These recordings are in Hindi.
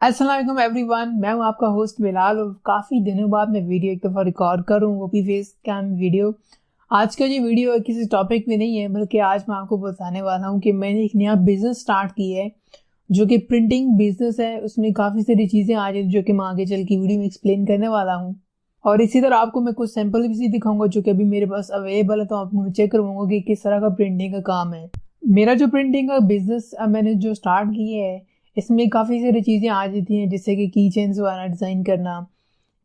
अस्सलाम वालेकुम एवरीवन, मैं हूं आपका होस्ट बिलाल और काफ़ी दिनों बाद मैं वीडियो एक दफ़ा रिकॉर्ड कर रहा हूँ, वो भी फेस कैम वीडियो। आज का ये वीडियो किसी टॉपिक में नहीं है, बल्कि आज मैं आपको बताने वाला हूँ कि मैंने एक नया बिज़नेस स्टार्ट किया है जो कि प्रिंटिंग बिज़नेस है। उसमें काफ़ी सारी चीज़ें आ जाती जो कि मैं आगे चल के वीडियो में एक्सप्लेन करने वाला हूँ। और इसी तरह आपको मैं कुछ सैंपल भी दिखाऊंगा जो कि अभी मेरे पास अवेलेबल है, तो आपको चेक करवाऊंगा कि किस तरह का प्रिंटिंग का काम है। मेरा जो प्रिंटिंग का बिजनेस मैंने जो स्टार्ट किया है, इसमें काफ़ी सारी चीज़ें आ जाती हैं, जैसे कि की चेन्स वगैरह डिज़ाइन करना,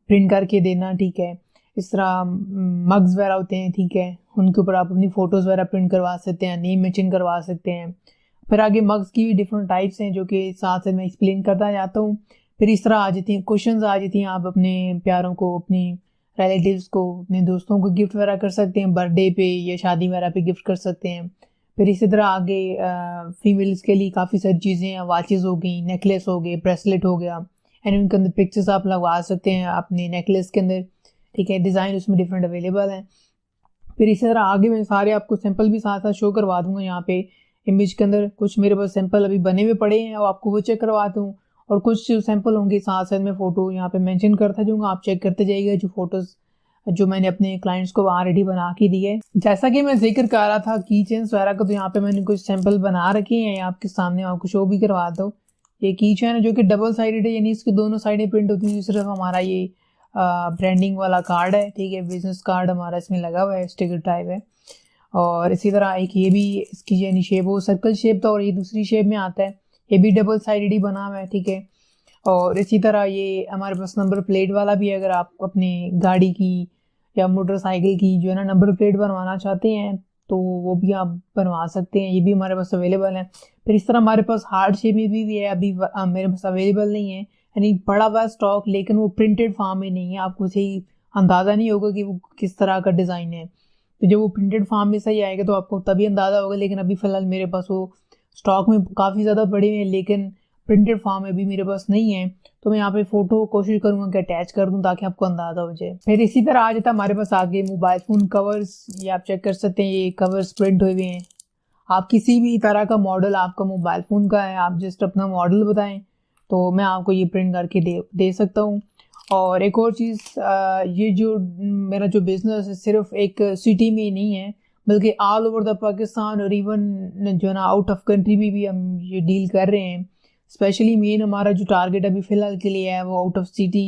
प्रिंट करके देना, ठीक है। इस तरह मग्स वगैरह होते हैं, ठीक है, उनके ऊपर आप अपनी फ़ोटोज़ वगैरह प्रिंट करवा सकते हैं, नेम मैचिंग करवा सकते हैं। फिर आगे मग्स की भी डिफरेंट टाइप्स हैं जो कि साथ साथ मैं एक्सप्लेन करता जाता हूँ। फिर इस तरह आ जाती हैं क्वेश्चंस आ जाती हैं, आप अपने प्यारों को, अपनी रिलेटिव्स को, अपने दोस्तों को गिफ्ट वगैरह कर सकते हैं, बर्थडे पे या शादी वगैरह पे गिफ्ट कर सकते हैं। फिर इसी तरह आगे फीमेल्स के लिए काफ़ी सारी चीज़ें हैं, वॉचेस हो गई, नेकलेस हो गए, ब्रेसलेट हो गया, एंड उनके अंदर पिक्चर्स आप लगवा सकते हैं अपने नेकलेस के अंदर, ठीक है। डिज़ाइन उसमें डिफरेंट अवेलेबल हैं। फिर इसी तरह आगे मैं सारे आपको सैंपल भी साथ साथ शो करवा दूंगा। यहाँ पे इमेज के अंदर कुछ मेरे पास सैंपल अभी बने हुए पड़े हैं और आपको वो चेक करवाता हूँ, और कुछ सैंपल होंगे साथ साथ में फ़ोटो यहाँ पे मेंशन करता जाऊँगा, आप चेक करते जाइएगा जो फोटोज़ जो मैंने अपने क्लाइंट्स को ऑलरेडी बना के दिए। जैसा कि मैं जिक्र कर रहा था की चेन्स वगैरह का, तो यहाँ पे मैंने कुछ सैंपल बना रखे हैं आपके सामने, आपको शो भी करवाता हूँ। ये की चेन है जो कि डबल साइडेड है, यानी इसकी दोनों साइडें प्रिंट होती है। सिर्फ हमारा ये ब्रांडिंग वाला कार्ड है, ठीक है, बिजनेस कार्ड हमारा इसमें लगा हुआ है, स्टिकर टाइप है। और इसी तरह एक ये भी, इसकी यानी शेप वो सर्कल शेप था और ये दूसरी शेप में आता है, ये भी डबल साइडेड ही बना हुआ है, ठीक है। और इसी तरह ये हमारे पास नंबर प्लेट वाला भी है, अगर आप अपनी गाड़ी की या मोटरसाइकिल की जो है ना नंबर प्लेट बनवाना चाहते हैं तो वो भी आप बनवा सकते हैं, ये भी हमारे पास अवेलेबल है। फिर इस तरह हमारे पास हार्ड शेप में भी है, अभी मेरे पास अवेलेबल नहीं है, यानी पड़ा हुआ स्टॉक, लेकिन वो प्रिंटेड फॉर्म में नहीं है, आपको सही अंदाज़ा नहीं होगा कि वो किस तरह का डिज़ाइन है। तो जब वो प्रिंटेड फॉर्म में सही आएगा तो आपको तभी अंदाज़ा होगा, लेकिन अभी फ़िलहाल मेरे पास वो स्टॉक में काफ़ी ज़्यादा पड़े हुए हैं, लेकिन प्रिंटेड फॉर्म में भी मेरे पास नहीं है। तो मैं यहाँ पे फ़ोटो कोशिश करूँगा कि अटैच कर दूँ ताकि आपको अंदाज़ा हो जाए। फिर इसी तरह आ जाता है हमारे पास आगे मोबाइल फ़ोन कवर्स, ये आप चेक कर सकते हैं, ये कवर्स प्रिंट हुए हुए हैं। आप किसी भी तरह का मॉडल आपका मोबाइल फ़ोन का है, आप जस्ट अपना मॉडल बताएं तो मैं आपको ये प्रिंट करके दे सकता हूँ। और एक और चीज़, ये जो मेरा जो बिज़नेस है सिर्फ एक सिटी में ही नहीं है, बल्कि ऑल ओवर द पाकिस्तान और इवन जो है ना आउट ऑफ कंट्री में भी हम ये डील कर रहे हैं। स्पेशली मेन हमारा जो टारगेट अभी फ़िलहाल के लिए है वो आउट ऑफ सिटी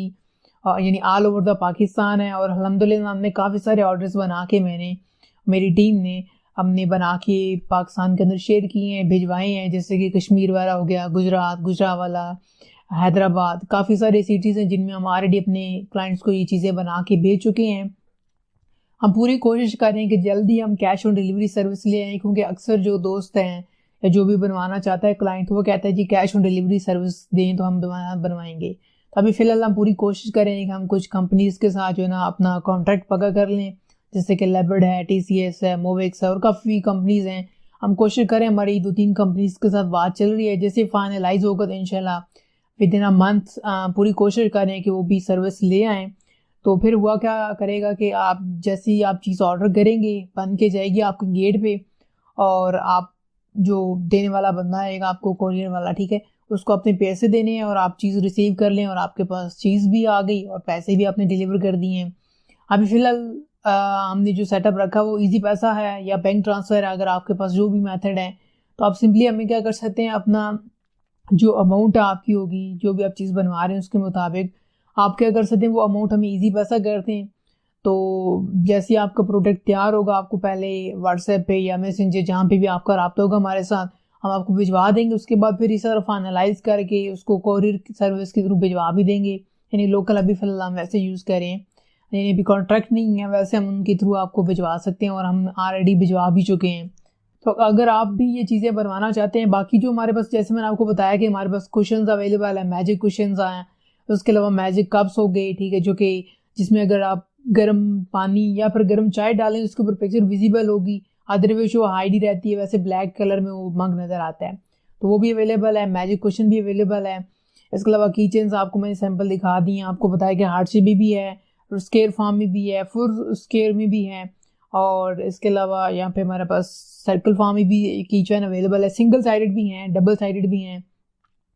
यानी ऑल ओवर द पाकिस्तान है। और अल्हम्दुलिल्लाह हमने काफ़ी सारे ऑर्डर्स बना के मेरी टीम ने हमने बना के पाकिस्तान के अंदर शेयर किए हैं, भिजवाए हैं, जैसे कि कश्मीर वगैरह हो गया, गुजरात, गुजरावाला, हैदराबाद, काफ़ी सारे सिटीज़ हैं जिनमें हम ऑलरेडी अपने क्लाइंट्स को ये चीज़ें बना के भेज चुके हैं। हम पूरी कोशिश कर रहे हैं कि जल्दी हम कैश ऑन डिलीवरी सर्विस ले आएँ, क्योंकि अक्सर जो दोस्त हैं या जो भी बनवाना चाहता है क्लाइंट, वो कहता है जी कैश ऑन डिलीवरी सर्विस दें तो हम बनवाएंगे। तो अभी फ़िलहाल हम पूरी कोशिश कर रहे हैं कि हम कुछ कंपनीज़ के साथ जो है ना अपना कॉन्ट्रैक्ट पक्का कर लें, जैसे कि लेपर्ड है, TCS है, मोवेक्स है और काफ़ी कंपनीज़ हैं। हम कोशिश करें, हमारी 2-3 कंपनीज़ के साथ बात चल रही है, जैसे फाइनलाइज़ होगा तो इंशाल्लाह विद इन अ मंथ पूरी कोशिश करें कि वो भी सर्विस ले आएँ। तो फिर हुआ क्या करेगा कि आप जैसे ही आप चीज़ ऑर्डर करेंगे, बन के जाएगी आपके गेट पे, और आप जो देने वाला बंदा आएगा आपको, कोरियर वाला, ठीक है, उसको अपने पैसे देने हैं और आप चीज़ रिसीव कर लें और आपके पास चीज़ भी आ गई और पैसे भी आपने डिलीवर कर दिए हैं। अभी फ़िलहाल हमने जो सेटअप रखा वो ईज़ी पैसा है या बैंक ट्रांसफ़र है, अगर आपके पास जो भी मेथड है, तो आप सिंपली हमें क्या कर सकते हैं, अपना जो अमाउंट आपकी होगी, जो भी आप चीज़ बनवा रहे हैं उसके मुताबिक आप क्या कर सकते हैं, वो अमाउंट हमें ईज़ी पैसा कर दें। तो जैसे ही आपका प्रोडक्ट तैयार होगा, आपको पहले व्हाट्सएप पे या मैसेंजर जहाँ पे भी आपका राब्ता होगा हमारे साथ, हम आपको भिजवा देंगे। उसके बाद फिर इसे फाइनलाइज़ करके उसको कोरियर सर्विस के थ्रू भिजवा भी देंगे। यानी लोकल अभी फ़िलहाल हम वैसे यूज़ कर रहे हैं, यानी अभी कॉन्ट्रैक्ट नहीं है, वैसे हम उनके थ्रू आपको भिजवा सकते हैं और हम ऑलरेडी भिजवा भी चुके हैं। तो अगर आप भी ये चीज़ें बनवाना चाहते हैं, बाकी जो हमारे पास, जैसे मैंने आपको बताया कि हमारे पास कुशन्स अवेलेबल है, मैजिक कुशन्स आए हैं, उसके अलावा मैजिक कप्स हो गए, ठीक है, जो कि जिसमें अगर आप गर्म पानी या फिर गर्म चाय डालें उसके ऊपर पिक्चर विजिबल होगी, अदरवाइज वो हाइड ही रहती है, वैसे ब्लैक कलर में वो मग नज़र आता है, तो वो भी अवेलेबल है, मैजिक कुशन भी अवेलेबल है। इसके अलावा की चेन्स आपको मैंने सैम्पल दिखा दी हैं, आपको बताया कि हार्ट शेप में भी है, स्केयर फॉर्म में भी है, फुल स्केयर में भी है, और इसके अलावा यहाँ पे हमारे पास सर्कल फॉर्म में भी की चेन अवेलेबल है, सिंगल साइडेड भी हैं, डबल साइडेड भी हैं।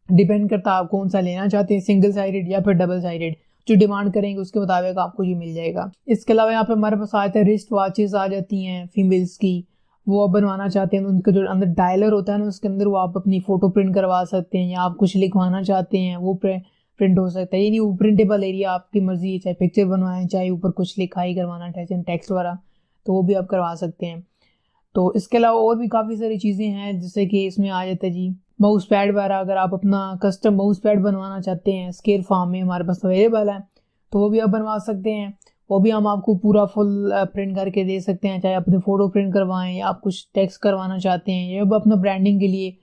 डिपेंड करता है आप कौन सा लेना चाहते हैं, सिंगल साइडेड या फिर डबल साइडेड। जो डिमांड करेंगे उसके मुताबिक आपको ये मिल जाएगा। इसके अलावा यहाँ पे हमारे पास आते हैं रिस्ट वॉचेस आ जाती हैं फीमेल्स की, वो आप बनवाना चाहते हैं, उनका जो अंदर डायलर होता है ना उसके अंदर वो आप अपनी फ़ोटो प्रिंट करवा सकते हैं, या आप कुछ लिखवाना चाहते हैं वो प्रिंट हो सकता है। ये नहीं वो प्रिंटेबल एरिया आपकी मर्जी है, चाहे पिक्चर बनवाएं चाहे ऊपर कुछ लिखाई करवाना चाहे टेक्स्ट वगैरह, तो वो भी आप करवा सकते हैं। तो इसके अलावा और भी काफ़ी सारी चीज़ें हैं, जैसे कि इसमें आ जाता है जी माउस पैड वगैरह। अगर आप अपना कस्टम माउस पैड बनवाना चाहते हैं स्केयर फार्म में हमारे पास अवेलेबल है, तो वो भी आप बनवा सकते हैं। वो भी हम आपको पूरा फुल प्रिंट करके दे सकते हैं, चाहे अपने फ़ोटो प्रिंट करवाएं या आप कुछ टेक्स्ट करवाना चाहते हैं या अपना ब्रांडिंग के लिए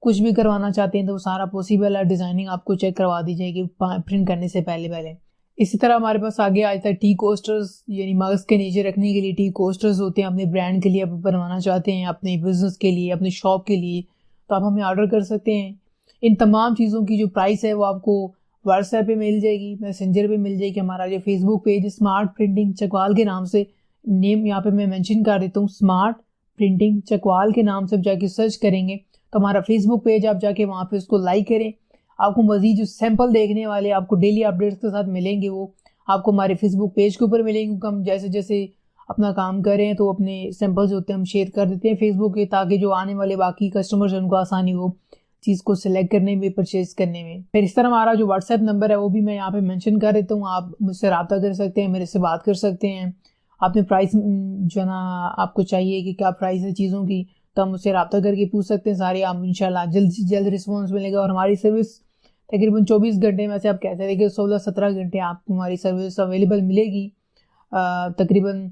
कुछ भी करवाना चाहते हैं तो वो सारा पॉसिबल है। डिज़ाइनिंग आपको चेक करवा दी जाएगी प्रिंट करने से पहले। इसी तरह हमारे पास आगे आ जाता है टी कोस्टर्स, यानी मग्स के नीचे रखने के लिए टी कोस्टर्स होते हैं। अपने ब्रांड के लिए आप बनवाना चाहते हैं, अपने बिजनेस के लिए, अपनी शॉप के लिए, तो आप हमें ऑर्डर कर सकते हैं। इन तमाम चीज़ों की जो प्राइस है वो आपको व्हाट्सएप पे मिल जाएगी, मैसेंजर पे मिल जाएगी। हमारा जो Facebook page smart printing Chakwal के नाम से, नेम यहाँ पे मैं मेंशन कर देता हूँ, स्मार्ट प्रिंटिंग चकवाल के नाम से जाके सर्च करेंगे तो हमारा फेसबुक पेज, आप जाके वहाँ पे उसको लाइक करें। आपको मजीद जो सैंपल देखने वाले आपको डेली अपडेट्स के साथ मिलेंगे वो आपको हमारे फेसबुक पेज के ऊपर मिलेंगे, क्योंकि हम जैसे जैसे अपना काम कर रहे हैं तो अपने सैंपल्स होते हैं हम शेयर कर देते हैं फेसबुक के, ताकि जो आने वाले बाकी कस्टमर्स हैं उनको आसानी हो चीज़ को सिलेक्ट करने में, परचेज करने में। फिर इस तरह हमारा जो व्हाट्सएप नंबर है वो भी मैं यहाँ पे मेंशन कर देता हूँ, आप मुझसे रब्ता कर सकते हैं, मेरे से बात कर सकते हैं। आपने प्राइस जो ना आपको चाहिए कि क्या प्राइस है चीज़ों की, तो हम मुझसे रब्ता करके पूछ सकते हैं सारी। आप इंशाल्लाह जल्द से जल्द रिस्पॉन्स मिलेगा। और हमारी सर्विस तकरीबन 24 घंटे में से आप कह सकते हैं कि 16-17 घंटे आपको हमारी सर्विस अवेलेबल मिलेगी। तकरीबन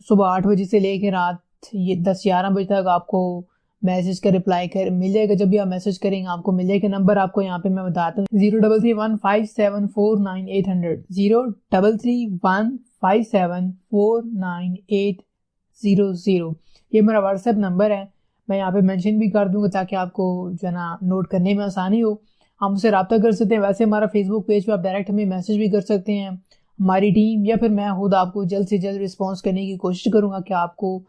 सुबह 8 बजे से लेकर रात ये 10-11 बजे तक आपको मैसेज का रिप्लाई कर मिल जाएगा। जब भी आप मैसेज करेंगे आपको मिल जाएगा। नंबर आपको यहाँ पे मैं बताता हूँ 0331574980 0331574980। ये मेरा व्हाट्सएप नंबर है, मैं यहाँ पे मेंशन भी कर दूंगा ताकि आपको जो है ना नोट करने में आसानी हो। हम उससे रब्ता कर सकते हैं। वैसे हमारा फेसबुक पेज पे आप डायरेक्ट हमें मैसेज भी कर सकते हैं। हमारी टीम या फिर मैं खुद आपको जल्द से जल्द रिस्पॉन्स करने की कोशिश करूँगा कि आपको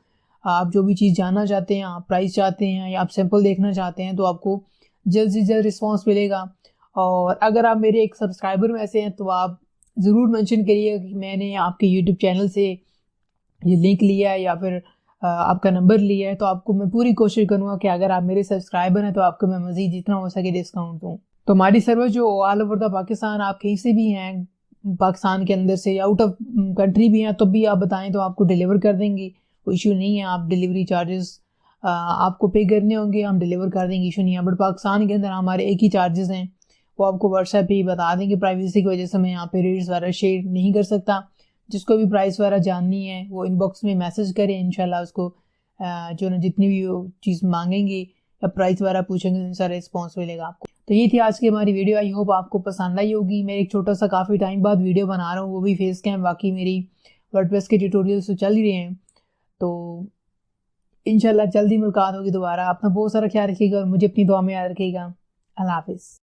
आप जो भी चीज़ जानना चाहते हैं, आप प्राइस चाहते हैं या आप सैंपल देखना चाहते हैं, तो आपको जल्द से जल्द रिस्पॉन्स मिलेगा। और अगर आप मेरे एक सब्सक्राइबर में से हैं तो आप ज़रूर मेंशन करिएगा कि मैंने आपके यूट्यूब चैनल से ये लिंक लिया है या फिर आपका नंबर लिया है, तो आपको मैं पूरी कोशिश करूँगा कि अगर आप मेरे सब्सक्राइबर हैं तो आपको मैं मज़ीद जितना हो सके डिस्काउंट दूँ। तो हमारी सर्विस जो ऑल ओवर द पाकिस्तान, आप कहीं से भी हैं पाकिस्तान के अंदर से या आउट ऑफ कंट्री भी हैं, तो भी आप बताएं तो आपको डिलीवर कर देंगे, कोई इशू नहीं है। आप डिलीवरी चार्जेस आपको पे करने होंगे, हम डिलीवर कर देंगे, इशू नहीं है। बट पाकिस्तान के अंदर हमारे एक ही चार्जेस हैं, वो आपको व्हाट्सएप पे ही बता देंगे। प्राइवेसी की वजह से मैं यहाँ पे रेट्स वगैरह शेयर नहीं कर सकता। जिसको भी प्राइस वगैरह जाननी है वो इनबॉक्स में मैसेज करें, इंशाल्लाह उसको जो ना जितनी भी चीज़ मांगेंगे या प्राइस वगैरह पूछेंगे उन सारा रिस्पॉन्स मिलेगा आपको। तो ये थी आज की हमारी वीडियो, आई होप आपको पसंद आई होगी। मैं एक छोटा सा काफ़ी टाइम बाद वीडियो बना रहा हूँ, वो भी फेस कैम। बाकी मेरी वर्डप्रेस के ट्यूटोरियल्स तो चल ही रहे हैं, तो इंशाल्लाह जल्दी मुलाकात होगी दोबारा। अपना बहुत सारा ख्याल रखिएगा और मुझे अपनी दुआ में याद रखिएगा। अल्लाह हाफिज़।